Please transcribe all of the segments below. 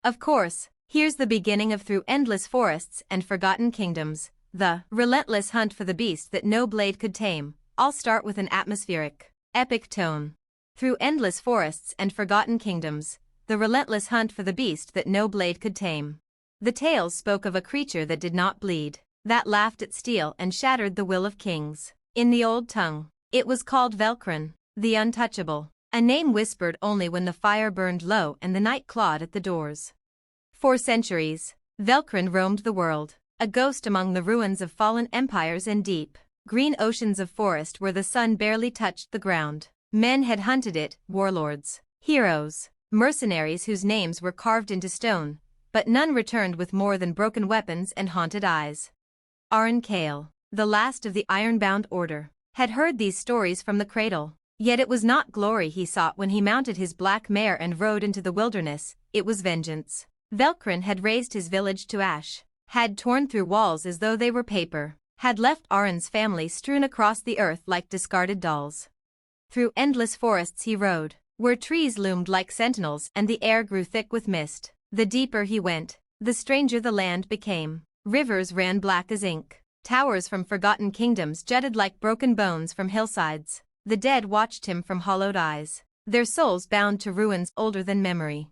Of course, here's the beginning of Through Endless Forests and Forgotten Kingdoms, the relentless hunt for the beast that no blade could tame. I'll start with an atmospheric, epic tone. Through endless forests and forgotten kingdoms, the relentless hunt for the beast that no blade could tame. The tales spoke of a creature that did not bleed, that laughed at steel and shattered the will of kings. In the old tongue, it was called Velcrin, the untouchable, a name whispered only when the fire burned low and the night clawed at the doors. For centuries, Velcrin roamed the world, a ghost among the ruins of fallen empires and deep, green oceans of forest where the sun barely touched the ground. Men had hunted it, warlords, heroes, mercenaries whose names were carved into stone, but none returned with more than broken weapons and haunted eyes. Aran Kale, the last of the iron-bound order, had heard these stories from the cradle. Yet it was not glory he sought when he mounted his black mare and rode into the wilderness, it was vengeance. Velcrin had razed his village to ash, had torn through walls as though they were paper, had left Aran's family strewn across the earth like discarded dolls. Through endless forests he rode, where trees loomed like sentinels and the air grew thick with mist. The deeper he went, the stranger the land became. Rivers ran black as ink. Towers from forgotten kingdoms jutted like broken bones from hillsides. The dead watched him from hollowed eyes, their souls bound to ruins older than memory.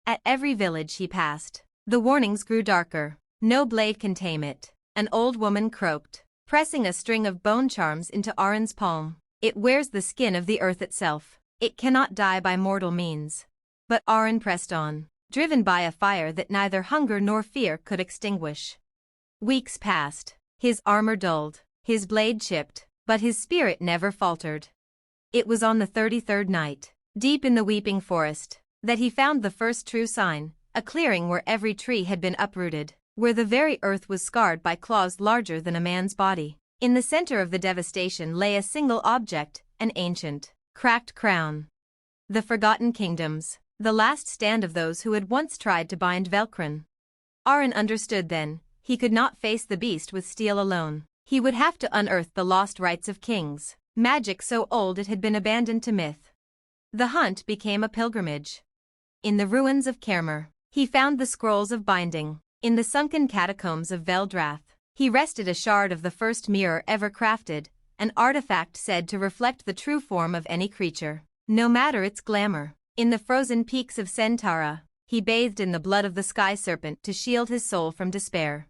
At every village he passed, the warnings grew darker. No blade can tame it. An old woman croaked, pressing a string of bone charms into Aran's palm. It wears the skin of the earth itself. It cannot die by mortal means. But Aran pressed on, driven by a fire that neither hunger nor fear could extinguish. Weeks passed, his armor dulled, his blade chipped, but his spirit never faltered. It was on the 33rd night, deep in the weeping forest, that he found the first true sign, a clearing where every tree had been uprooted, where the very earth was scarred by claws larger than a man's body. In the center of the devastation lay a single object, an ancient, cracked crown. The Forgotten Kingdoms, the last stand of those who had once tried to bind Velcrin. Aran understood then, he could not face the beast with steel alone. He would have to unearth the lost rights of kings, magic so old it had been abandoned to myth. The hunt became a pilgrimage. In the ruins of Kermer, he found the scrolls of binding. In the sunken catacombs of Veldrath, he wrested a shard of the first mirror ever crafted, an artifact said to reflect the true form of any creature, no matter its glamour. In the frozen peaks of Centaura, he bathed in the blood of the sky serpent to shield his soul from despair.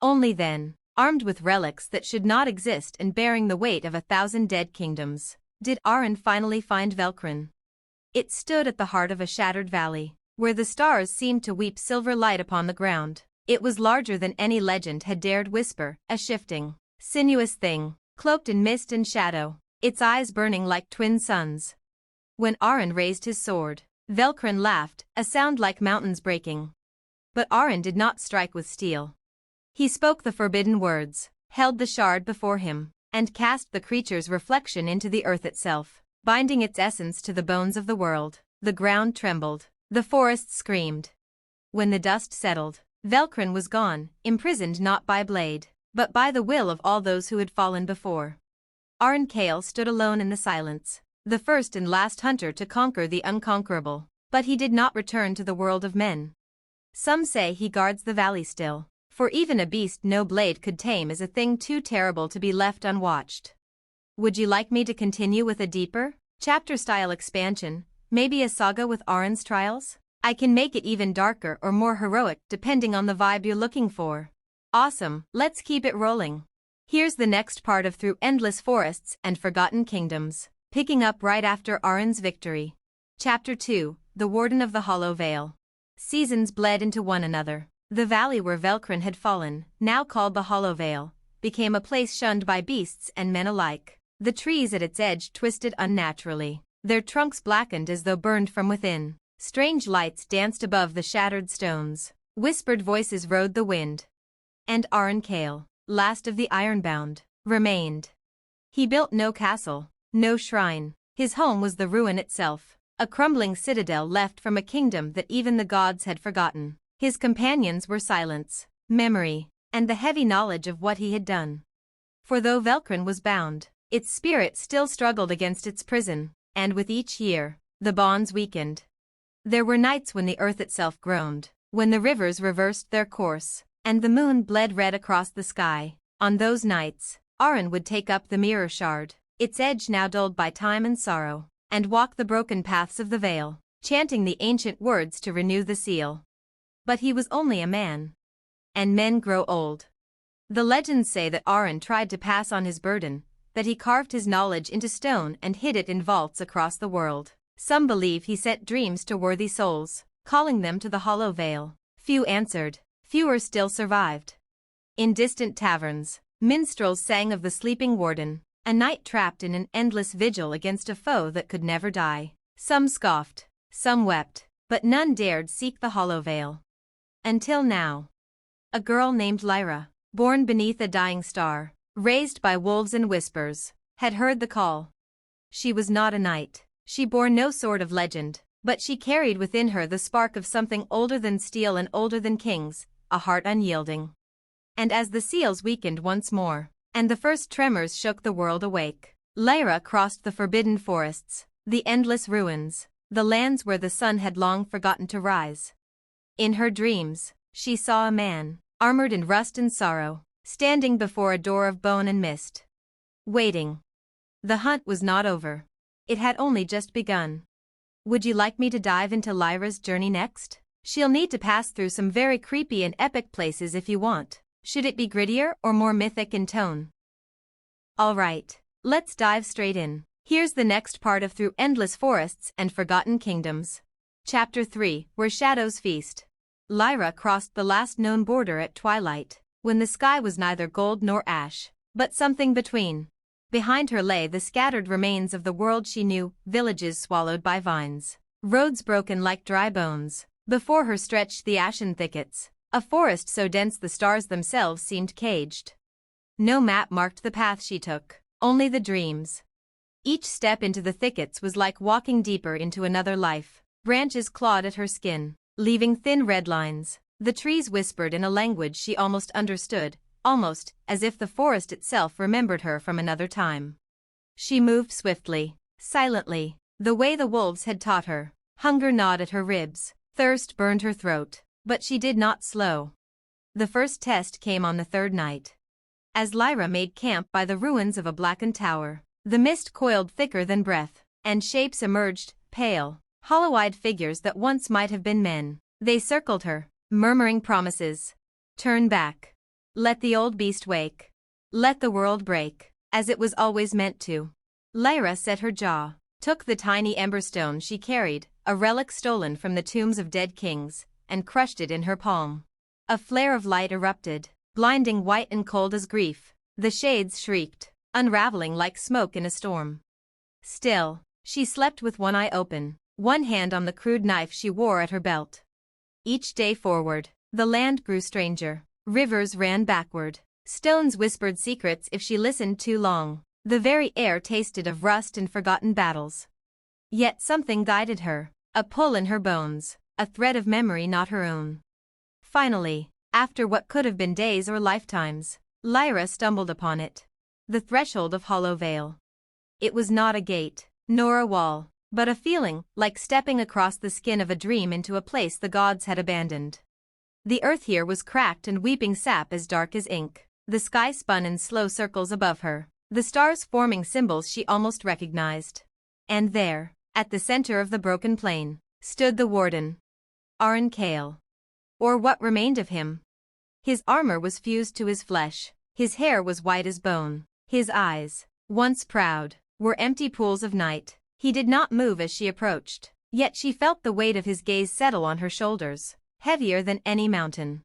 Only then, armed with relics that should not exist and bearing the weight of 1,000 dead kingdoms, did Aran finally find Velcrin. It stood at the heart of a shattered valley, where the stars seemed to weep silver light upon the ground. It was larger than any legend had dared whisper, a shifting, sinuous thing, cloaked in mist and shadow, its eyes burning like twin suns. When Aran raised his sword, Velcrin laughed, a sound like mountains breaking. But Aran did not strike with steel. He spoke the forbidden words, held the shard before him, and cast the creature's reflection into the earth itself, binding its essence to the bones of the world. The ground trembled, the forest screamed. When the dust settled, Velcrin was gone, imprisoned not by blade, but by the will of all those who had fallen before. Aran Kale stood alone in the silence, the first and last hunter to conquer the unconquerable, but he did not return to the world of men. Some say he guards the valley still, for even a beast no blade could tame is a thing too terrible to be left unwatched. Would you like me to continue with a deeper, chapter-style expansion, maybe a saga with Aran's trials? I can make it even darker or more heroic depending on the vibe you're looking for. Awesome, let's keep it rolling. Here's the next part of Through Endless Forests and Forgotten Kingdoms, picking up right after Aran's victory. Chapter 2, The Warden of the Hollow Vale. Seasons bled into one another. The valley where Velcrin had fallen, now called the Hollow Vale, became a place shunned by beasts and men alike. The trees at its edge twisted unnaturally, their trunks blackened as though burned from within. Strange lights danced above the shattered stones. Whispered voices rode the wind. And Aran Kale, last of the Ironbound, remained. He built no castle, no shrine. His home was the ruin itself, a crumbling citadel left from a kingdom that even the gods had forgotten. His companions were silence, memory, and the heavy knowledge of what he had done. For though Velcrin was bound, its spirit still struggled against its prison, and with each year, the bonds weakened. There were nights when the earth itself groaned, when the rivers reversed their course, and the moon bled red across the sky. On those nights, Aran would take up the mirror shard, its edge now dulled by time and sorrow, and walk the broken paths of the veil, chanting the ancient words to renew the seal. But he was only a man. And men grow old. The legends say that Aran tried to pass on his burden, that he carved his knowledge into stone and hid it in vaults across the world. Some believe he sent dreams to worthy souls, calling them to the hollow veil. Few answered, fewer still survived. In distant taverns, minstrels sang of the sleeping warden, a knight trapped in an endless vigil against a foe that could never die. Some scoffed, some wept, but none dared seek the hollow veil. Until now. A girl named Lyra, born beneath a dying star, raised by wolves and whispers, had heard the call. She was not a knight, she bore no sword of legend, but she carried within her the spark of something older than steel and older than kings, a heart unyielding. And as the seals weakened once more, and the first tremors shook the world awake, Lyra crossed the forbidden forests, the endless ruins, the lands where the sun had long forgotten to rise. In her dreams, she saw a man, armored in rust and sorrow, standing before a door of bone and mist. Waiting. The hunt was not over. It had only just begun. Would you like me to dive into Lyra's journey next? She'll need to pass through some very creepy and epic places if you want. Should it be grittier or more mythic in tone? Alright, let's dive straight in. Here's the next part of Through Endless Forests and Forgotten Kingdoms. Chapter 3, Where Shadows Feast. Lyra crossed the last known border at twilight, when the sky was neither gold nor ash, but something between. Behind her lay the scattered remains of the world she knew, villages swallowed by vines, roads broken like dry bones. Before her stretched the ashen thickets, a forest so dense the stars themselves seemed caged. No map marked the path she took, only the dreams. Each step into the thickets was like walking deeper into another life. Branches clawed at her skin, leaving thin red lines. The trees whispered in a language she almost understood, almost as if the forest itself remembered her from another time. She moved swiftly, silently, the way the wolves had taught her. Hunger gnawed at her ribs, thirst burned her throat, but she did not slow. The first test came on the third night. As Lyra made camp by the ruins of a blackened tower, the mist coiled thicker than breath, and shapes emerged, pale, hollow-eyed figures that once might have been men. They circled her, murmuring promises. Turn back. Let the old beast wake. Let the world break, as it was always meant to. Lyra set her jaw, took the tiny emberstone she carried, a relic stolen from the tombs of dead kings, and crushed it in her palm. A flare of light erupted, blinding white and cold as grief. The shades shrieked, unraveling like smoke in a storm. Still, she slept with one eye open, one hand on the crude knife she wore at her belt. Each day forward, the land grew stranger. Rivers ran backward. Stones whispered secrets if she listened too long. The very air tasted of rust and forgotten battles. Yet something guided her, a pull in her bones, a thread of memory not her own. Finally, after what could have been days or lifetimes, Lyra stumbled upon it. The threshold of Hollow Vale. It was not a gate, nor a wall, but a feeling like stepping across the skin of a dream into a place the gods had abandoned. The earth here was cracked and weeping sap as dark as ink. The sky spun in slow circles above her, the stars forming symbols she almost recognized. And there, at the center of the broken plain, stood the warden. Aran Kale. Or what remained of him. His armor was fused to his flesh, his hair was white as bone, his eyes, once proud, were empty pools of night. He did not move as she approached, yet she felt the weight of his gaze settle on her shoulders, heavier than any mountain.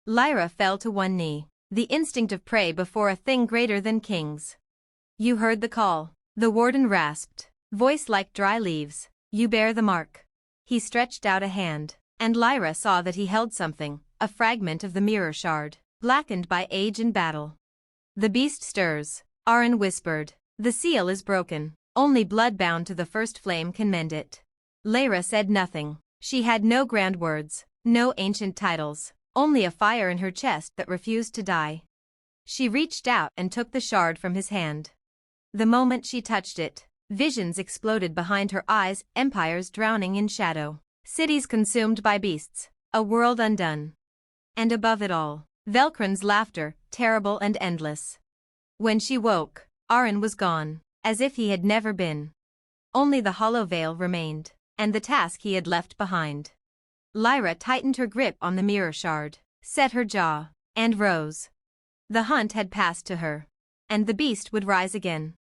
Lyra fell to one knee, the instinct of prey before a thing greater than kings. You heard the call, the warden rasped, voice like dry leaves. You bear the mark. He stretched out a hand, and Lyra saw that he held something, a fragment of the mirror shard, blackened by age and battle. The beast stirs, Aran whispered. The seal is broken, only blood bound to the first flame can mend it. Lyra said nothing. She had no grand words, no ancient titles, only a fire in her chest that refused to die. She reached out and took the shard from his hand. The moment she touched it, visions exploded behind her eyes, empires drowning in shadow. Cities consumed by beasts, a world undone. And above it all, Velkron's laughter, terrible and endless. When she woke, Arin was gone, as if he had never been. Only the hollow veil remained, and the task he had left behind. Lyra tightened her grip on the mirror shard, set her jaw, and rose. The hunt had passed to her, and the beast would rise again.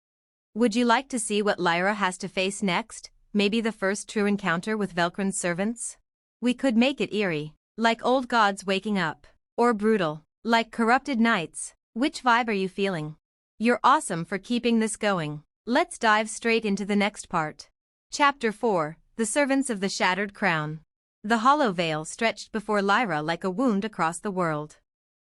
Would you like to see what Lyra has to face next? Maybe the first true encounter with Velkron's servants? We could make it eerie, like old gods waking up, or brutal, like corrupted knights. Which vibe are you feeling? You're awesome for keeping this going. Let's dive straight into the next part. Chapter 4, The Servants of the Shattered Crown. The hollow veil stretched before Lyra like a wound across the world.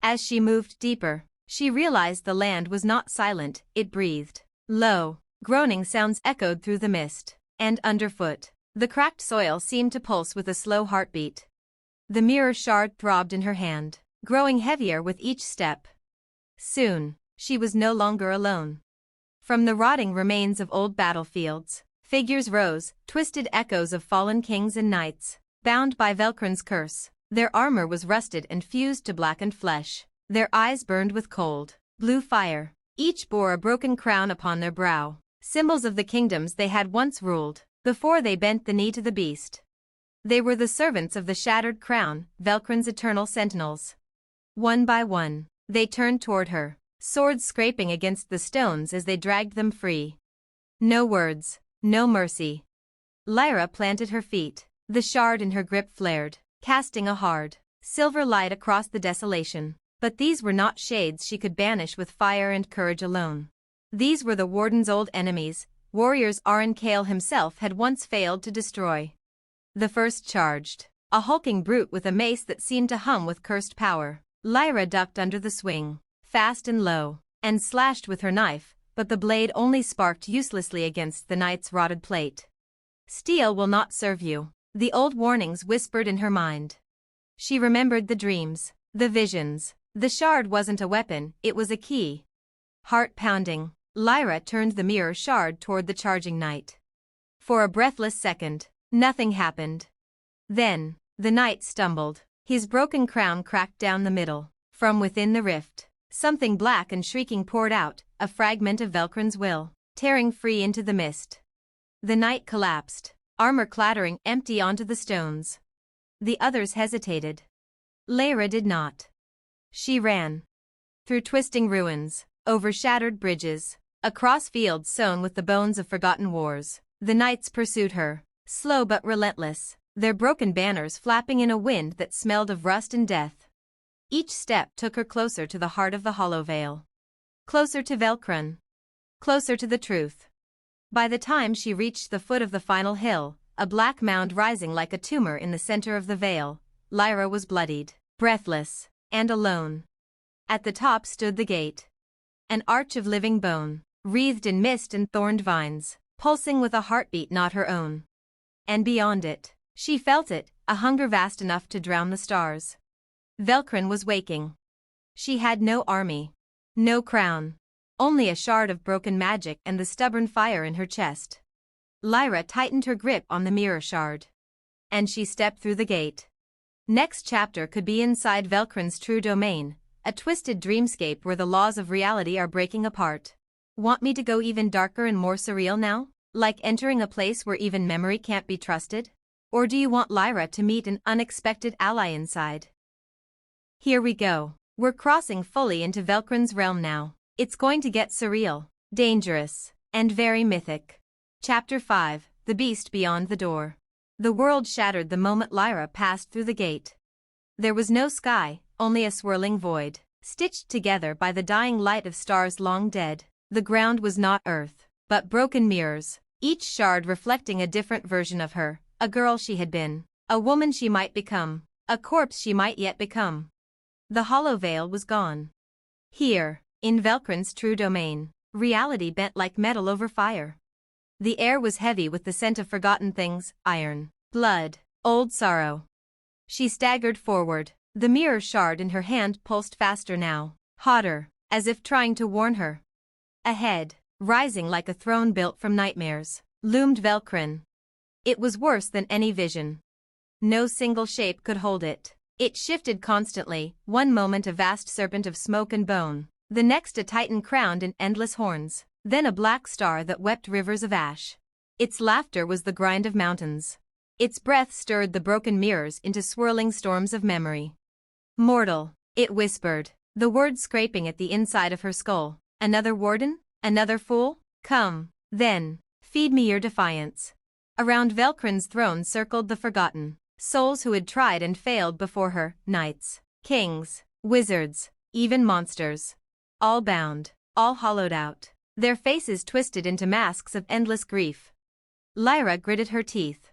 As she moved deeper, she realized the land was not silent, it breathed. Low, groaning sounds echoed through the mist, and underfoot, the cracked soil seemed to pulse with a slow heartbeat. The mirror shard throbbed in her hand, growing heavier with each step. Soon, she was no longer alone. From the rotting remains of old battlefields, figures rose, twisted echoes of fallen kings and knights, bound by Velkron's curse. Their armor was rusted and fused to blackened flesh. Their eyes burned with cold, blue fire. Each bore a broken crown upon their brow, symbols of the kingdoms they had once ruled, before they bent the knee to the beast. They were the servants of the shattered crown, Velkron's eternal sentinels. One by one, they turned toward her, swords scraping against the stones as they dragged them free. No words, no mercy. Lyra planted her feet, the shard in her grip flared, casting a hard, silver light across the desolation. But these were not shades she could banish with fire and courage alone. These were the Warden's old enemies, warriors Arin Kale himself had once failed to destroy. The first charged, a hulking brute with a mace that seemed to hum with cursed power. Lyra ducked under the swing, fast and low, and slashed with her knife, but the blade only sparked uselessly against the knight's rotted plate. Steel will not serve you, the old warnings whispered in her mind. She remembered the dreams, the visions. The shard wasn't a weapon, it was a key. Heart pounding, Lyra turned the mirror shard toward the charging knight. For a breathless second, nothing happened. Then, the knight stumbled, his broken crown cracked down the middle. From within the rift, something black and shrieking poured out, a fragment of Velkron's will, tearing free into the mist. The knight collapsed, armor clattering empty onto the stones. The others hesitated. Lyra did not. She ran. Through twisting ruins, over shattered bridges, across fields sown with the bones of forgotten wars. The knights pursued her, slow but relentless, their broken banners flapping in a wind that smelled of rust and death. Each step took her closer to the heart of the hollow veil. Closer to Velkron. Closer to the truth. By the time she reached the foot of the final hill, a black mound rising like a tumor in the center of the veil, Lyra was bloodied, breathless, and alone. At the top stood the gate. An arch of living bone, wreathed in mist and thorned vines, pulsing with a heartbeat not her own. And beyond it, she felt it, a hunger vast enough to drown the stars. Velkron was waking. She had no army, no crown, only a shard of broken magic and the stubborn fire in her chest. Lyra tightened her grip on the mirror shard. And she stepped through the gate. Next chapter could be inside Velkron's true domain, a twisted dreamscape where the laws of reality are breaking apart. Want me to go even darker and more surreal now? Like entering a place where even memory can't be trusted? Or do you want Lyra to meet an unexpected ally inside? Here we go. We're crossing fully into Velkron's realm now. It's going to get surreal, dangerous, and very mythic. Chapter 5, The Beast Beyond the Door. The world shattered the moment Lyra passed through the gate. There was no sky, only a swirling void, stitched together by the dying light of stars long dead. The ground was not earth, but broken mirrors, each shard reflecting a different version of her, a girl she had been, a woman she might become, a corpse she might yet become. The hollow veil was gone. Here, in Velkron's true domain, reality bent like metal over fire. The air was heavy with the scent of forgotten things, iron, blood, old sorrow. She staggered forward, the mirror shard in her hand pulsed faster now, hotter, as if trying to warn her. Ahead, rising like a throne built from nightmares, loomed Velkron. It was worse than any vision. no single shape could hold it. It shifted constantly, one moment a vast serpent of smoke and bone, the next a titan crowned in endless horns, then a black star that wept rivers of ash. Its laughter was the grind of mountains. Its breath stirred the broken mirrors into swirling storms of memory. Mortal, it whispered, the words scraping at the inside of her skull. Another warden? Another fool? Come, then, feed me your defiance. Around Velkrin's throne circled the forgotten, souls who had tried and failed before her, knights, kings, wizards, even monsters. All bound, all hollowed out, their faces twisted into masks of endless grief. Lyra gritted her teeth.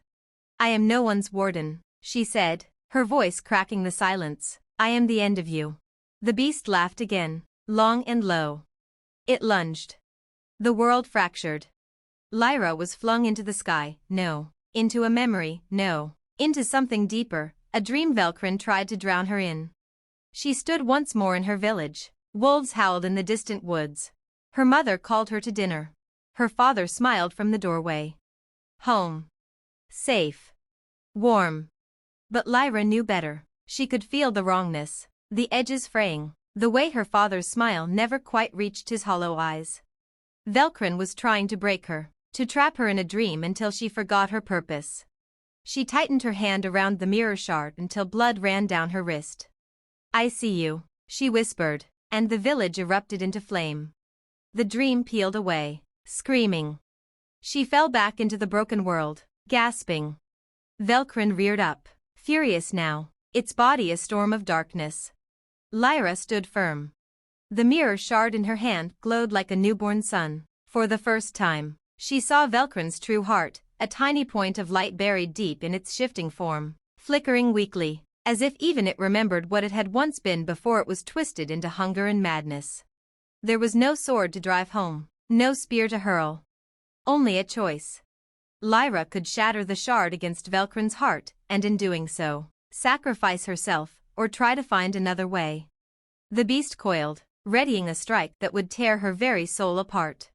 I am no one's warden, she said, her voice cracking the silence. I am the end of you. The beast laughed again, long and low. It lunged. The world fractured. Lyra was flung into the sky, no. Into a memory, no. Into something deeper, a dream Velkrin tried to drown her in. She stood once more in her village. Wolves howled in the distant woods. Her mother called her to dinner. Her father smiled from the doorway. Home. Safe. Warm. But Lyra knew better. She could feel the wrongness, the edges fraying, the way her father's smile never quite reached his hollow eyes. Velkrin was trying to break her, to trap her in a dream until she forgot her purpose. She tightened her hand around the mirror shard until blood ran down her wrist. I see you, she whispered, and the village erupted into flame. The dream peeled away, screaming. She fell back into the broken world, gasping. Velkrin reared up, furious now, its body a storm of darkness. Lyra stood firm. The mirror shard in her hand glowed like a newborn sun. For the first time, she saw Velkrin's true heart, a tiny point of light buried deep in its shifting form, flickering weakly, as if even it remembered what it had once been before it was twisted into hunger and madness. There was no sword to drive home, no spear to hurl. Only a choice. Lyra could shatter the shard against Velkrin's heart, and in doing so, sacrifice herself, or try to find another way. The beast coiled, readying a strike that would tear her very soul apart.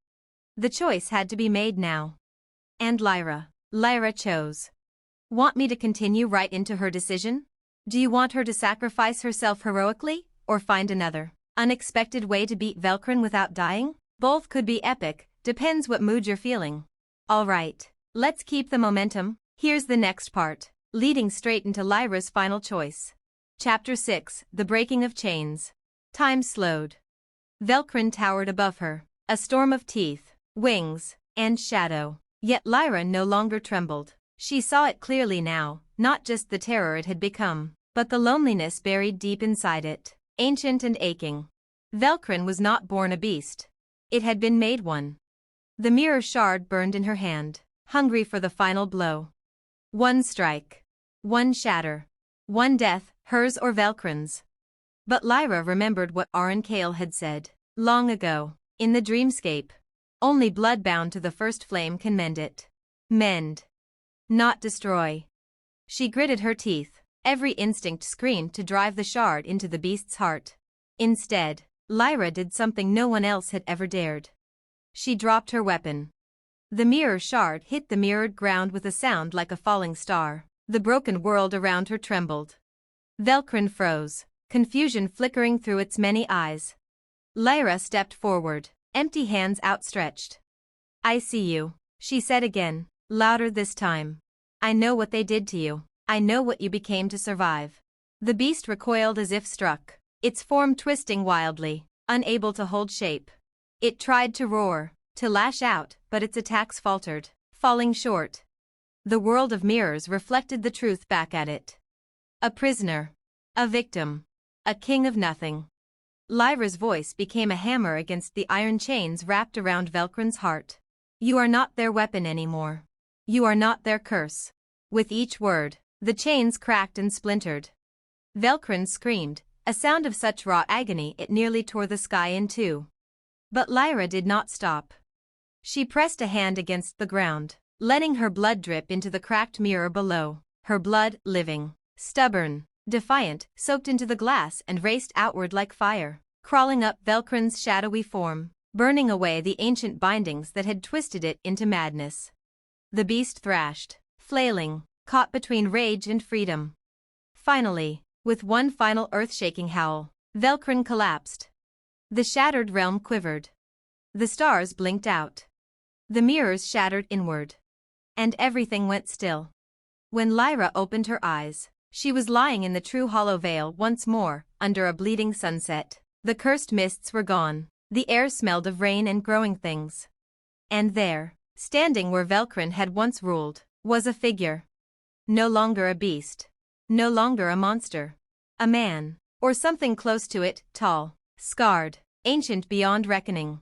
The choice had to be made now. And Lyra chose. Want me to continue right into her decision? Do you want her to sacrifice herself heroically, or find another, unexpected way to beat Velkrin without dying? Both could be epic, depends what mood you're feeling. Alright, let's keep the momentum. Here's the next part, leading straight into Lyra's final choice. Chapter 6, The Breaking of Chains. Time slowed. Velkrin towered above her, a storm of teeth, wings, and shadow. Yet Lyra no longer trembled. She saw it clearly now, not just the terror it had become, but the loneliness buried deep inside it, ancient and aching. Velkrin was not born a beast. It had been made one. The mirror shard burned in her hand, hungry for the final blow. One strike. One shatter. One death, hers or Velkrin's. But Lyra remembered what Kale had said, long ago, in the dreamscape. Only blood bound to the first flame can mend it. Mend. Not destroy. She gritted her teeth, every instinct screamed to drive the shard into the beast's heart. Instead, Lyra did something no one else had ever dared. She dropped her weapon. The mirror shard hit the mirrored ground with a sound like a falling star. The broken world around her trembled. Velkrin froze, confusion flickering through its many eyes. Lyra stepped forward, empty hands outstretched. I see you, she said again, louder this time. I know what they did to you. I know what you became to survive. The beast recoiled as if struck, its form twisting wildly, unable to hold shape. It tried to roar, to lash out, but its attacks faltered, falling short. The world of mirrors reflected the truth back at it. A prisoner. A victim. A king of nothing. Lyra's voice became a hammer against the iron chains wrapped around Velkrin's heart. You are not their weapon anymore. You are not their curse. With each word, the chains cracked and splintered. Velkrin screamed, a sound of such raw agony it nearly tore the sky in two. But Lyra did not stop. She pressed a hand against the ground, letting her blood drip into the cracked mirror below. Her blood, living, stubborn, defiant, soaked into the glass and raced outward like fire, crawling up Velkrin's shadowy form, burning away the ancient bindings that had twisted it into madness. The beast thrashed, flailing, caught between rage and freedom. Finally, with one final earth-shaking howl, Velcrin collapsed. The shattered realm quivered. The stars blinked out. The mirrors shattered inward. And everything went still. When Lyra opened her eyes, she was lying in the true hollow veil once more, under a bleeding sunset. The cursed mists were gone. The air smelled of rain and growing things. And there, standing where Velcrin had once ruled, was a figure. No longer a beast. No longer a monster. A man, or something close to it, tall, scarred, ancient beyond reckoning.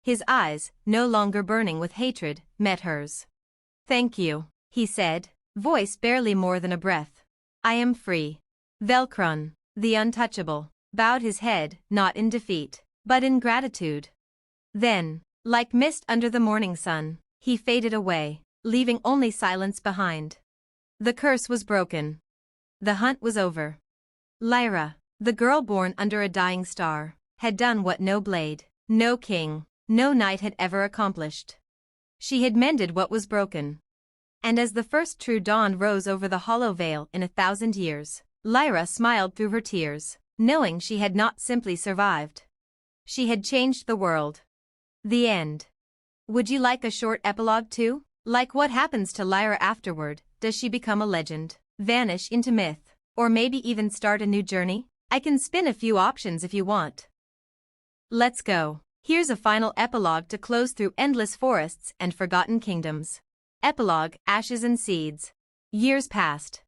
His eyes, no longer burning with hatred, met hers. "Thank you," he said, voice barely more than a breath. "I am free." Velcrin, the untouchable, bowed his head, not in defeat, but in gratitude. Then, like mist under the morning sun, he faded away, leaving only silence behind. The curse was broken. The hunt was over. Lyra, the girl born under a dying star, had done what no blade, no king, no knight had ever accomplished. She had mended what was broken. And as the first true dawn rose over the hollow veil in 1,000 years, Lyra smiled through her tears, knowing she had not simply survived. She had changed the world. The end. Would you like a short epilogue too? Like what happens to Lyra afterward? Does she become a legend, vanish into myth, or maybe even start a new journey? I can spin a few options if you want. Let's go. Here's a final epilogue to close through endless forests and forgotten kingdoms. Epilogue, Ashes and Seeds. Years passed.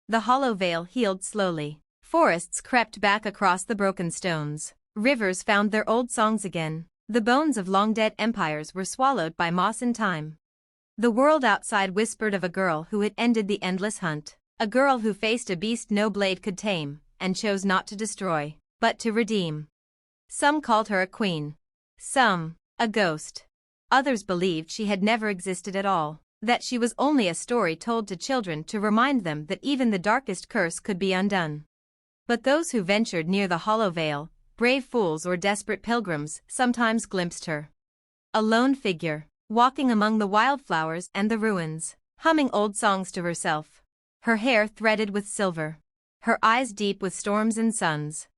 The hollow veil healed slowly. Forests crept back across the broken stones. Rivers found their old songs again. The bones of long-dead empires were swallowed by moss and time. The world outside whispered of a girl who had ended the endless hunt. A girl who faced a beast no blade could tame, and chose not to destroy, but to redeem. Some called her a queen. Some, a ghost. Others believed she had never existed at all, that she was only a story told to children to remind them that even the darkest curse could be undone. But those who ventured near the hollow veil, brave fools or desperate pilgrims, sometimes glimpsed her. A lone figure, walking among the wildflowers and the ruins, humming old songs to herself. Her hair threaded with silver. Her eyes deep with storms and suns.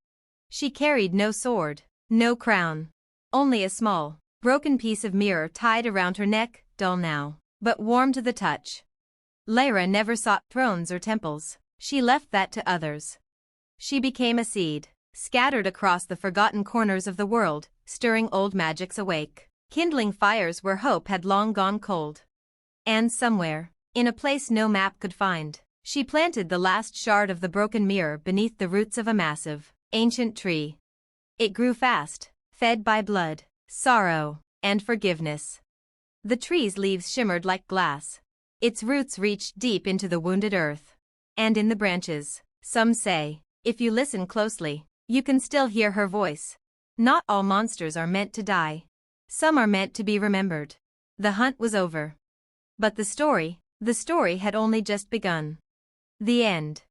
She carried no sword, no crown. Only a small, broken piece of mirror tied around her neck, dull now, but warm to the touch. Lyra never sought thrones or temples. She left that to others. She became a seed, scattered across the forgotten corners of the world, stirring old magics awake, kindling fires where hope had long gone cold. And somewhere, in a place no map could find, she planted the last shard of the broken mirror beneath the roots of a massive, ancient tree. It grew fast, fed by blood, sorrow, and forgiveness. The tree's leaves shimmered like glass. Its roots reached deep into the wounded earth. And in the branches, some say, if you listen closely, you can still hear her voice. Not all monsters are meant to die. Some are meant to be remembered. The hunt was over. But the story had only just begun. The end.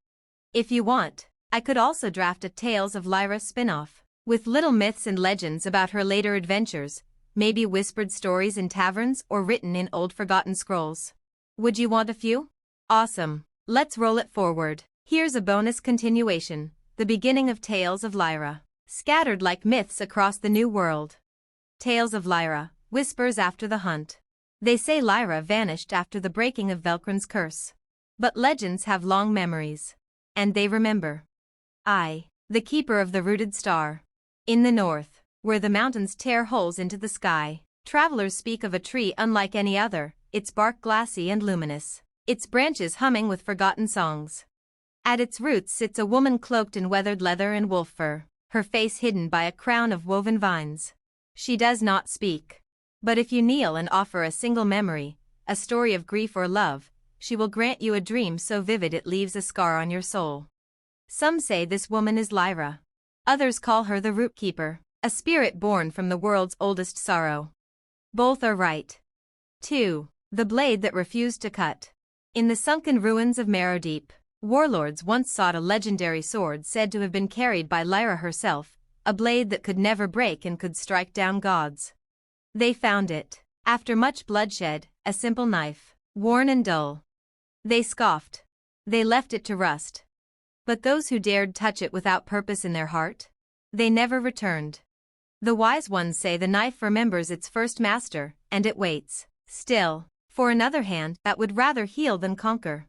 If you want, I could also draft a Tales of Lyra spin-off, with little myths and legends about her later adventures, maybe whispered stories in taverns or written in old forgotten scrolls. Would you want a few? Awesome. Let's roll it forward. Here's a bonus continuation, the beginning of Tales of Lyra, scattered like myths across the new world. Tales of Lyra, whispers after the hunt. They say Lyra vanished after the breaking of Velcrin's curse. But legends have long memories. And they remember. I, the keeper of the rooted star. In the north, where the mountains tear holes into the sky, travelers speak of a tree unlike any other, its bark glassy and luminous, its branches humming with forgotten songs. At its roots sits a woman cloaked in weathered leather and wolf fur, her face hidden by a crown of woven vines. She does not speak. But if you kneel and offer a single memory, a story of grief or love, she will grant you a dream so vivid it leaves a scar on your soul. Some say this woman is Lyra. Others call her the Root Keeper, a spirit born from the world's oldest sorrow. Both are right. 2. The blade that refused to cut. In the sunken ruins of Marrowdeep, warlords once sought a legendary sword said to have been carried by Lyra herself, a blade that could never break and could strike down gods. They found it, after much bloodshed, a simple knife, worn and dull. They scoffed. They left it to rust. But those who dared touch it without purpose in their heart? They never returned. The wise ones say the knife remembers its first master, and it waits, still, for another hand that would rather heal than conquer.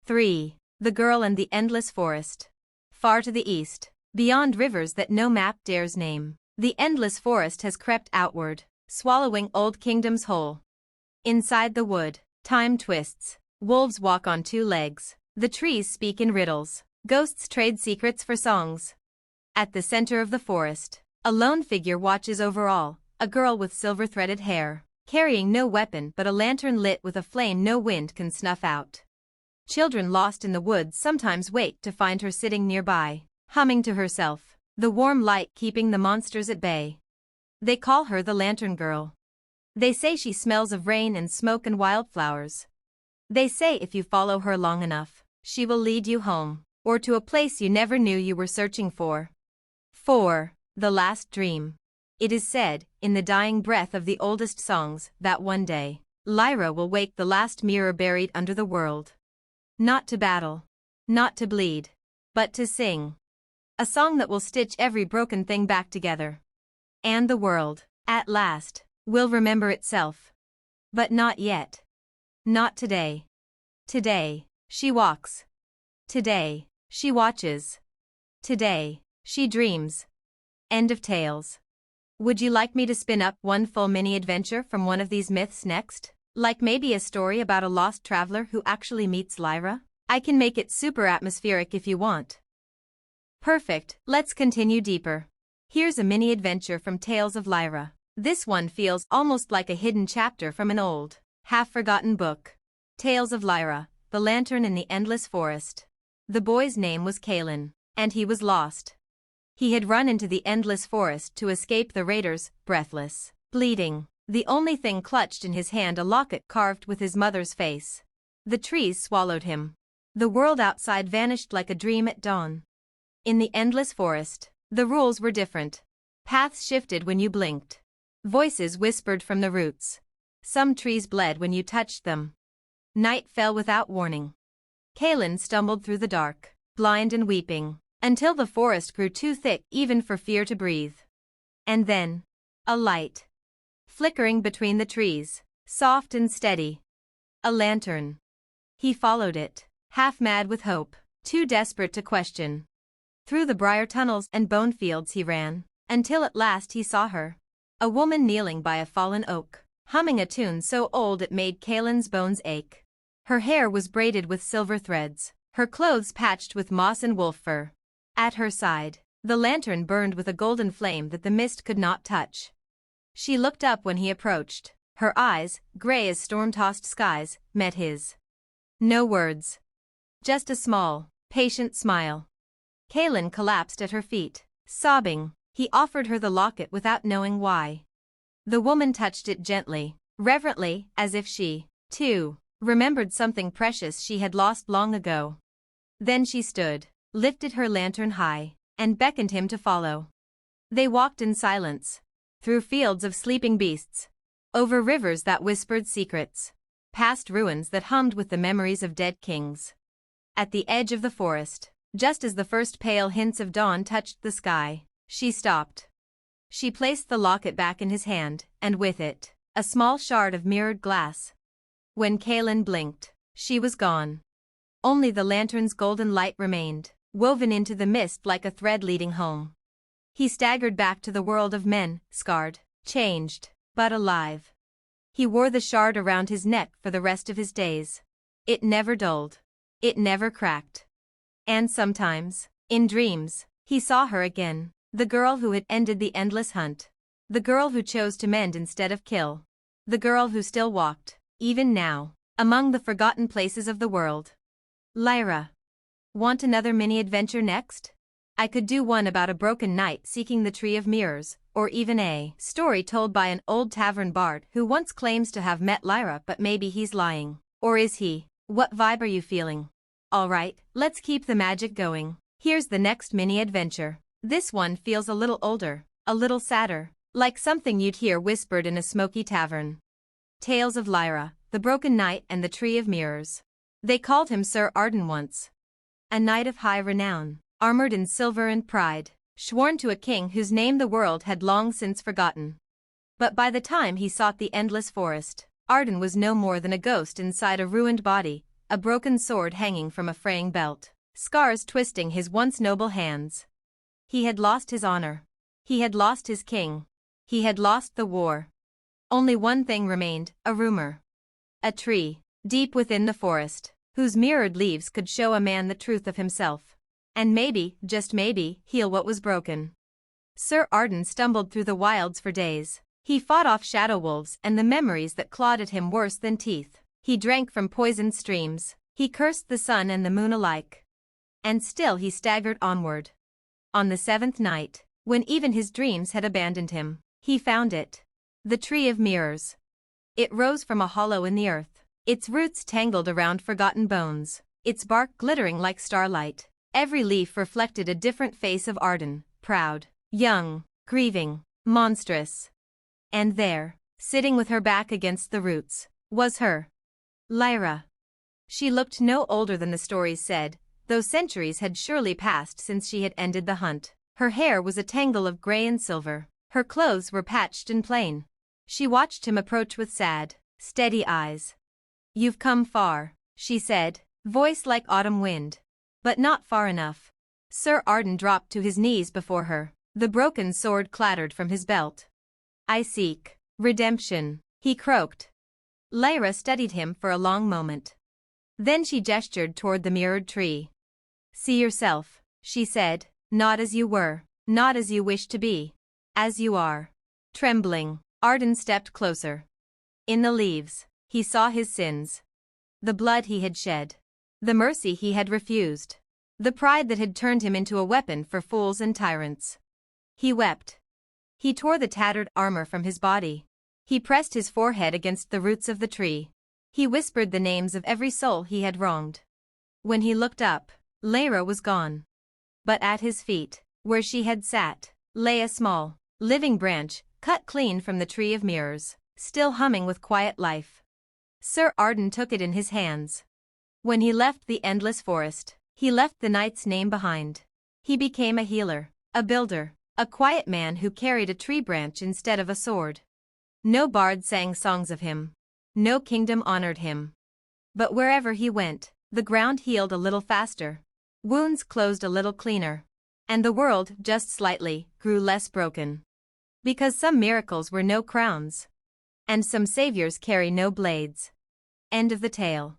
3. The Girl and the Endless Forest. Far to the east, beyond rivers that no map dares name, the endless forest has crept outward, swallowing old kingdoms whole. Inside the wood, time twists, wolves walk on two legs, the trees speak in riddles, ghosts trade secrets for songs. At the center of the forest, a lone figure watches over all, a girl with silver-threaded hair, carrying no weapon but a lantern lit with a flame no wind can snuff out. Children lost in the woods sometimes wake to find her sitting nearby, humming to herself, the warm light keeping the monsters at bay. They call her the Lantern Girl. They say she smells of rain and smoke and wildflowers. They say if you follow her long enough, she will lead you home, or to a place you never knew you were searching for. 4. The Last Dream. It is said, in the dying breath of the oldest songs, that one day, Lyra will wake the last mirror buried under the world. Not to battle, not to bleed, but to sing. A song that will stitch every broken thing back together. And the world, at last, will remember itself. But not yet. Not today. Today, she walks. Today, she watches. Today, she dreams. End of tales. Would you like me to spin up one full mini-adventure from one of these myths next? Like maybe a story about a lost traveler who actually meets Lyra? I can make it super atmospheric if you want. Perfect, let's continue deeper. Here's a mini-adventure from Tales of Lyra. This one feels almost like a hidden chapter from an old, half-forgotten book. Tales of Lyra, the Lantern in the Endless Forest. The boy's name was Kalen, and he was lost. He had run into the endless forest to escape the raiders, breathless, bleeding, the only thing clutched in his hand a locket carved with his mother's face. The trees swallowed him. The world outside vanished like a dream at dawn. In the endless forest, the rules were different. Paths shifted when you blinked. Voices whispered from the roots. Some trees bled when you touched them. Night fell without warning. Kalen stumbled through the dark, blind and weeping, until the forest grew too thick even for fear to breathe. And then, a light. Flickering between the trees, soft and steady. A lantern. He followed it, half mad with hope, too desperate to question. Through the briar tunnels and bone fields he ran, until at last he saw her. A woman kneeling by a fallen oak, humming a tune so old it made Kalen's bones ache. Her hair was braided with silver threads, her clothes patched with moss and wolf fur. At her side, the lantern burned with a golden flame that the mist could not touch. She looked up when he approached. Her eyes, gray as storm-tossed skies, met his. No words. Just a small, patient smile. Kalen collapsed at her feet, sobbing. He offered her the locket without knowing why. The woman touched it gently, reverently, as if she, too, remembered something precious she had lost long ago. Then she stood, lifted her lantern high, and beckoned him to follow. They walked in silence, through fields of sleeping beasts, over rivers that whispered secrets, past ruins that hummed with the memories of dead kings. At the edge of the forest, just as the first pale hints of dawn touched the sky, she stopped. She placed the locket back in his hand, and with it, a small shard of mirrored glass. When Kalen blinked, she was gone. Only the lantern's golden light remained, woven into the mist like a thread leading home. He staggered back to the world of men, scarred, changed, but alive. He wore the shard around his neck for the rest of his days. It never dulled. It never cracked. And sometimes, in dreams, he saw her again, the girl who had ended the endless hunt. The girl who chose to mend instead of kill. The girl who still walked, even now, among the forgotten places of the world. Lyra. Want another mini-adventure next? I could do one about a broken knight seeking the Tree of Mirrors, or even a story told by an old tavern bard who once claims to have met Lyra but maybe he's lying. Or is he? What vibe are you feeling? Alright, let's keep the magic going. Here's the next mini-adventure. This one feels a little older, a little sadder, like something you'd hear whispered in a smoky tavern. Tales of Lyra, the Broken Knight and the Tree of Mirrors. They called him Sir Arden once. A knight of high renown, armored in silver and pride, sworn to a king whose name the world had long since forgotten. But by the time he sought the endless forest, Arden was no more than a ghost inside a ruined body, a broken sword hanging from a fraying belt, scars twisting his once noble hands. He had lost his honor. He had lost his king. He had lost the war. Only one thing remained, a rumor. A tree, deep within the forest, whose mirrored leaves could show a man the truth of himself. And maybe, just maybe, heal what was broken. Sir Arden stumbled through the wilds for days. He fought off shadow wolves and the memories that clawed at him worse than teeth. He drank from poisoned streams. He cursed the sun and the moon alike. And still he staggered onward. On the seventh night, when even his dreams had abandoned him, he found it. The Tree of Mirrors. It rose from a hollow in the earth, its roots tangled around forgotten bones, its bark glittering like starlight. Every leaf reflected a different face of Arden, proud, young, grieving, monstrous. And there, sitting with her back against the roots, was her Lyra. She looked no older than the stories said, though centuries had surely passed since she had ended the hunt. Her hair was a tangle of gray and silver. Her clothes were patched and plain. She watched him approach with sad, steady eyes. "You've come far," she said, voice like autumn wind. "But not far enough." Sir Arden dropped to his knees before her. The broken sword clattered from his belt. "I seek redemption," he croaked. Lyra studied him for a long moment. Then she gestured toward the mirrored tree. "See yourself," she said, "not as you were, not as you wish to be, as you are." Trembling, Arden stepped closer. In the leaves, he saw his sins. The blood he had shed. The mercy he had refused. The pride that had turned him into a weapon for fools and tyrants. He wept. He tore the tattered armor from his body. He pressed his forehead against the roots of the tree. He whispered the names of every soul he had wronged. When he looked up, Lyra was gone. But at his feet, where she had sat, lay a small, living branch, cut clean from the Tree of Mirrors, still humming with quiet life. Sir Arden took it in his hands. When he left the endless forest, he left the knight's name behind. He became a healer, a builder, a quiet man who carried a tree branch instead of a sword. No bard sang songs of him. No kingdom honored him. But wherever he went, the ground healed a little faster. Wounds closed a little cleaner. And the world, just slightly, grew less broken. Because some miracles were no crowns. And some saviors carry no blades. End of the tale.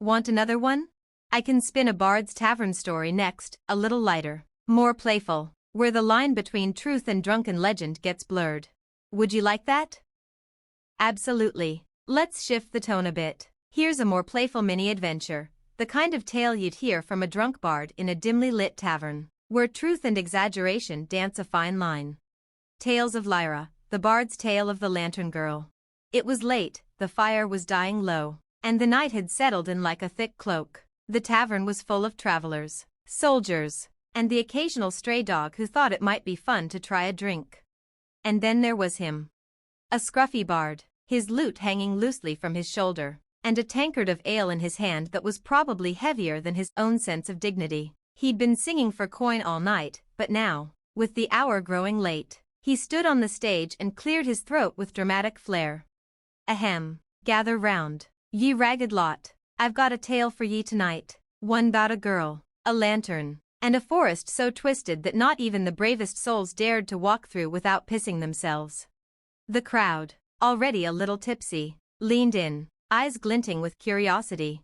Want another one? I can spin a Bard's Tavern story next, a little lighter, more playful, where the line between truth and drunken legend gets blurred. Would you like that? Absolutely. Let's shift the tone a bit. Here's a more playful mini-adventure, the kind of tale you'd hear from a drunk bard in a dimly lit tavern, where truth and exaggeration dance a fine line. Tales of Lyra, the bard's tale of the lantern girl. It was late, the fire was dying low, and the night had settled in like a thick cloak. The tavern was full of travelers, soldiers, and the occasional stray dog who thought it might be fun to try a drink. And then there was him. A scruffy bard, his lute hanging loosely from his shoulder, and a tankard of ale in his hand that was probably heavier than his own sense of dignity. He'd been singing for coin all night, but now, with the hour growing late, he stood on the stage and cleared his throat with dramatic flair. "Ahem, gather round, ye ragged lot, I've got a tale for ye tonight, one 'bout a girl, a lantern, and a forest so twisted that not even the bravest souls dared to walk through without pissing themselves." The crowd, already a little tipsy, leaned in, eyes glinting with curiosity.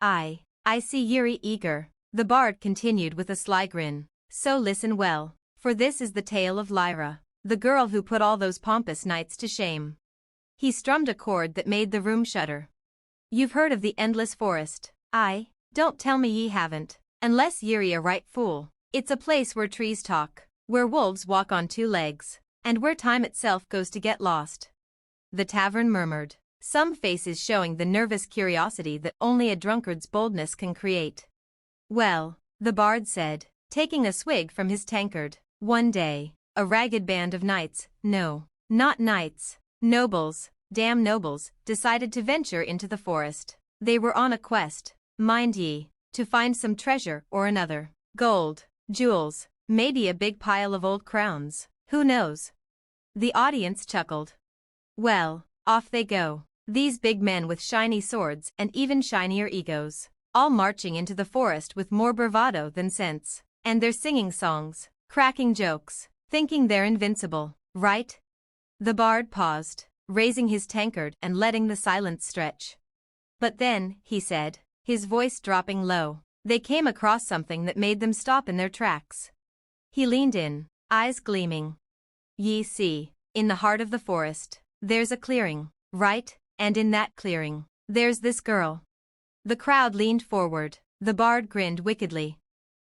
I see ye're eager," the bard continued with a sly grin, "so listen well, for this is the tale of Lyra, the girl who put all those pompous knights to shame." He strummed a chord that made the room shudder. "You've heard of the endless forest, aye? Don't tell me ye haven't, unless ye're a right fool. It's a place where trees talk, where wolves walk on two legs, and where time itself goes to get lost." The tavern murmured, some faces showing the nervous curiosity that only a drunkard's boldness can create. "Well," the bard said, taking a swig from his tankard, "one day, a ragged band of knights, no, not knights, nobles, damn nobles, decided to venture into the forest. They were on a quest, mind ye, to find some treasure or another. Gold, jewels, maybe a big pile of old crowns, who knows? The audience chuckled. Well, off they go. These big men with shiny swords and even shinier egos, all marching into the forest with more bravado than sense. And they're singing songs, cracking jokes, thinking they're invincible, right? The bard paused, raising his tankard and letting the silence stretch. But then, he said, his voice dropping low, they came across something that made them stop in their tracks. He leaned in, eyes gleaming. Ye see, in the heart of the forest, there's a clearing, right? And in that clearing, there's this girl. The crowd leaned forward, the bard grinned wickedly.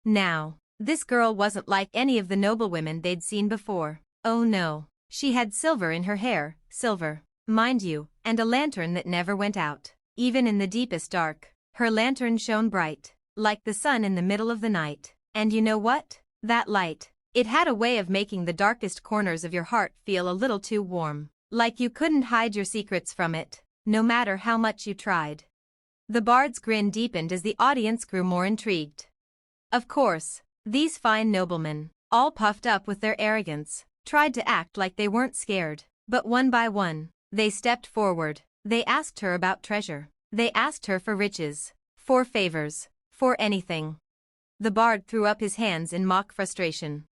Now, this girl wasn't like any of the noblewomen they'd seen before. Oh no, she had silver in her hair, silver, mind you, and a lantern that never went out. Even in the deepest dark, her lantern shone bright, like the sun in the middle of the night. And you know what? That light, it had a way of making the darkest corners of your heart feel a little too warm, like you couldn't hide your secrets from it, no matter how much you tried. The bard's grin deepened as the audience grew more intrigued. Of course, these fine noblemen, all puffed up with their arrogance, tried to act like they weren't scared, but one by one, they stepped forward. They asked her about treasure. They asked her for riches, for favors, for anything. The bard threw up his hands in mock frustration.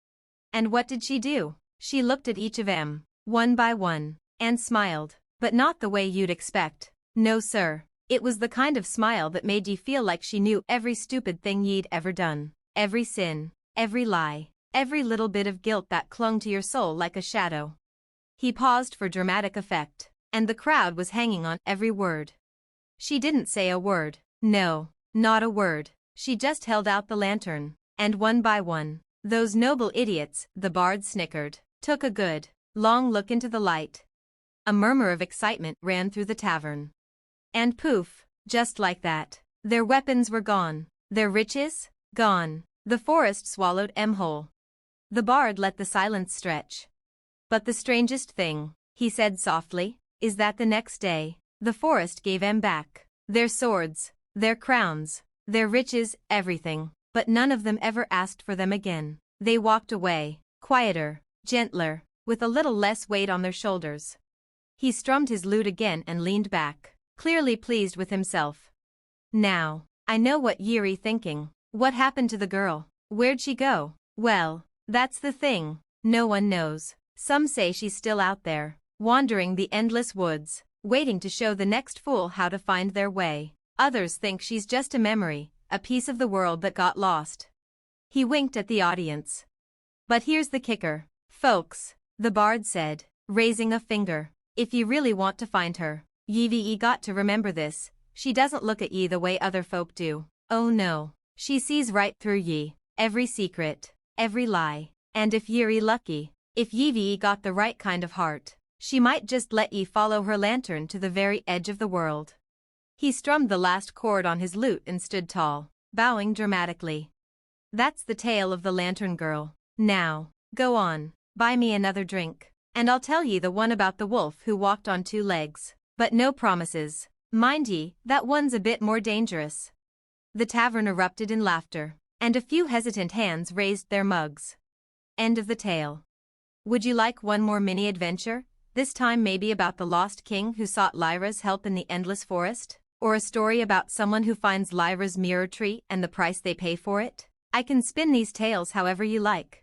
And what did she do? She looked at each of them, one by one, and smiled, but not the way you'd expect. No sir, it was the kind of smile that made you feel like she knew every stupid thing you'd ever done, every sin, every lie, every little bit of guilt that clung to your soul like a shadow. He paused for dramatic effect, and the crowd was hanging on every word. She didn't say a word, no, not a word. She just held out the lantern, and one by one, those noble idiots, the bard snickered, took a good, long look into the light. A murmur of excitement ran through the tavern. And poof, just like that, their weapons were gone, their riches, gone. The forest swallowed them whole. The bard let the silence stretch. But the strangest thing, he said softly, is that the next day, the forest gave them back. Their swords, their crowns, their riches, everything, but none of them ever asked for them again. They walked away, quieter, gentler, with a little less weight on their shoulders. He strummed his lute again and leaned back, clearly pleased with himself. Now, I know what ye're thinking. What happened to the girl? Where'd she go? Well, that's the thing, no one knows. Some say she's still out there, wandering the endless woods, waiting to show the next fool how to find their way. Others think she's just a memory, a piece of the world that got lost. He winked at the audience. But here's the kicker, folks, the bard said, raising a finger. If you really want to find her, ye got to remember this, she doesn't look at ye the way other folk do. Oh no, she sees right through ye, every secret, every lie, and if ye're lucky, if ye got the right kind of heart, she might just let ye follow her lantern to the very edge of the world. He strummed the last chord on his lute and stood tall, bowing dramatically. That's the tale of the lantern girl. Now, go on, buy me another drink, and I'll tell ye the one about the wolf who walked on two legs. But no promises. Mind ye, that one's a bit more dangerous. The tavern erupted in laughter, and a few hesitant hands raised their mugs. End of the tale. Would you like one more mini-adventure? This time maybe about the lost king who sought Lyra's help in the endless forest? Or a story about someone who finds Lyra's mirror tree and the price they pay for it? I can spin these tales however you like.